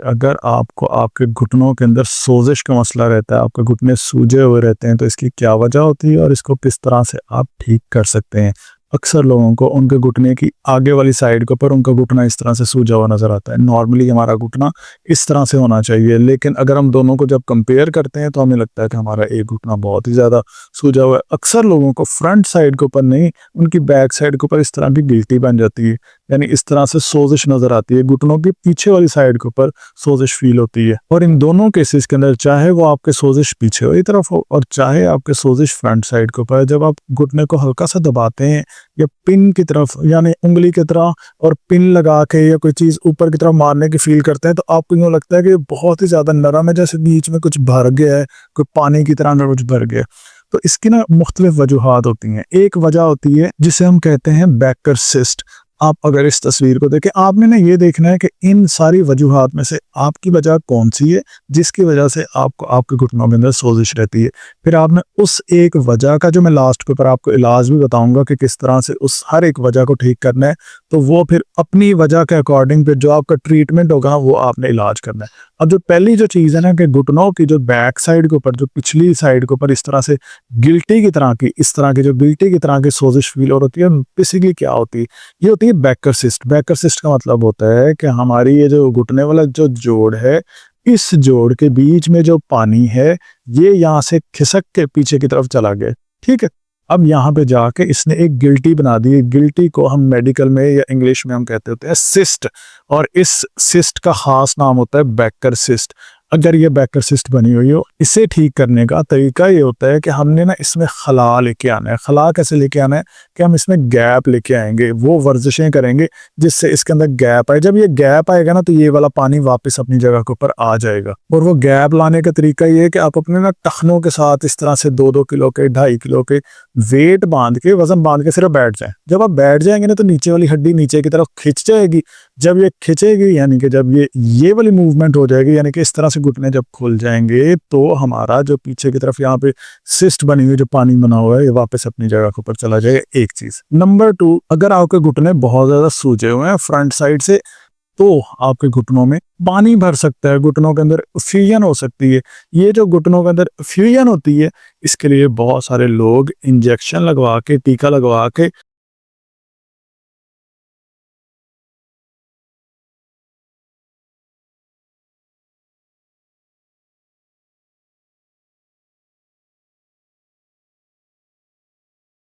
अगर आपको आपके घुटनों के अंदर सोज़िश का मसला रहता है, आपके घुटने सूजे हुए रहते हैं, तो इसकी क्या वजह होती है और इसको किस तरह से आप ठीक कर सकते हैं? अक्सर लोगों को उनके घुटने की आगे वाली साइड के ऊपर उनका घुटना इस तरह से सूजा हुआ नज़र आता है। नॉर्मली हमारा घुटना इस तरह से होना चाहिए, लेकिन अगर हम दोनों को जब कंपेयर करते हैं, तो हमें लगता है कि हमारा एक घुटना बहुत ही ज़्यादा सूजा हुआ है। अक्सर लोगों को फ्रंट साइड के ऊपर नहीं, उनकी बैक साइड के ऊपर इस तरह की गिल्टी बन जाती है, यानी इस तरह से सोज़िश नज़र आती है। घुटनों की पीछे वाली साइड के ऊपर सोज़िश फ़ील होती है और इन दोनों केसेस के अंदर चाहे वो आपके सोज़िश पीछे वाली तरफ हो और चाहे आपके सोज़िश फ्रंट साइड के ऊपर, जब आप घुटने को हल्का-सा दबाते हैं या पिन की तरफ यानी उँगली की तरह और पिन लगा के या कोई चीज़ ऊपर की तरफ मारने की फ़ील करते हैं, तो आपको यूँ लगता है कि बहुत ही ज़्यादा नरम है, जैसे बीच में कुछ भर गया है, कोई पानी की तरह अंदर कुछ भर गया है। तो इसकी ना मुख्तलिफ वजूहात होती हैं। एक वजह होती है जिसे हम कहते हैं बैकर सिस्ट। आप अगर इस तस्वीर को देखें, आपने ना ये देखना है कि इन सारी वजूहात में से आपकी वजह कौन-सी है, जिसकी वजह से आपको आपके घुटनों के अंदर सोज़िश रहती है। फिर आपने उस एक वजह का, जो मैं लास्ट के ऊपर आपको इलाज भी बताऊँगा कि किस तरह से उस हर एक वजह को ठीक करना है, तो वो फिर अपनी वजह के अकॉर्डिंग फिर जो आपका ट्रीटमेंट होगा, वो आपने इलाज करना है। अब जो पहली जो चीज़ है ना कि घुटनों की जो बैक साइड के ऊपर, जो पिछली साइड के ऊपर इस तरह से गिल्टी की तरह की, इस तरह की जो गिल्टी की तरह की सोज़िश फ़ील हो रही है, बेसिकली क्या होती है? ये होती है बैकर सिस्ट। बैकर सिस्ट का मतलब होता है कि हमारी ये जो घुटने वाला जो जोड़ है, इस जोड़ के बीच में जो पानी है, ये यहाँ से खिसक के पीछे की तरफ चला गया। ठीक है? अब यहाँ पे जाके इसने एक गिल्टी बना दी है। गिल्टी को हम मेडिकल में या इंग्लिश में हम कहते होते हैं सिस्ट, और इस सिस्ट का ख़ास नाम होता है बैकर सिस्ट। अगर ये बैकर सिस्ट बनी हुई हो, इसे ठीक करने का तरीका ये होता है कि हमने ना इसमें खला लेके आना है। खला कैसे लेके आना है कि हम इसमें गैप लेके आएँगे, वो वर्जिशें करेंगे जिससे इसके अंदर गैप आए। जब ये गैप आएगा ना, तो ये वाला पानी वापस अपनी जगह के ऊपर आ जाएगा। और वो गैप लाने का तरीका ये है कि आप अपने ना टखनों के साथ इस तरह से 2-2 किलो के, 2.5 किलो के वेट बाँध के, वज़न बाँध के सिर्फ बैठ जाएँ। जब आप बैठ जाएँगे ना, तो नीचे वाली हड्डी नीचे की तरफ खिंच जाएगी। जब ये खिंचेगी, यानी कि जब ये वाली मूवमेंट हो जाएगी, यानी कि इस तरह से घुटने जब खुल जाएँगे, तो हमारा जो पीछे की तरफ यहाँ पे सिस्ट बनी हुई, जो पानी बना हुआ है, ये वापस अपनी जगह के ऊपर चला जाएगा, एक चीज़। नंबर 2, अगर आपके घुटने बहुत ज़्यादा सूजे हुए हैं फ्रंट साइड से, तो आपके घुटनों में पानी भर सकता है, घुटनों के अंदर फ्यूजन हो सकती है। ये जो घुटनों के अंदर फ्यूजन होती है, इसके लिए बहुत सारे लोग इंजेक्शन लगवा के, टीका लगवा के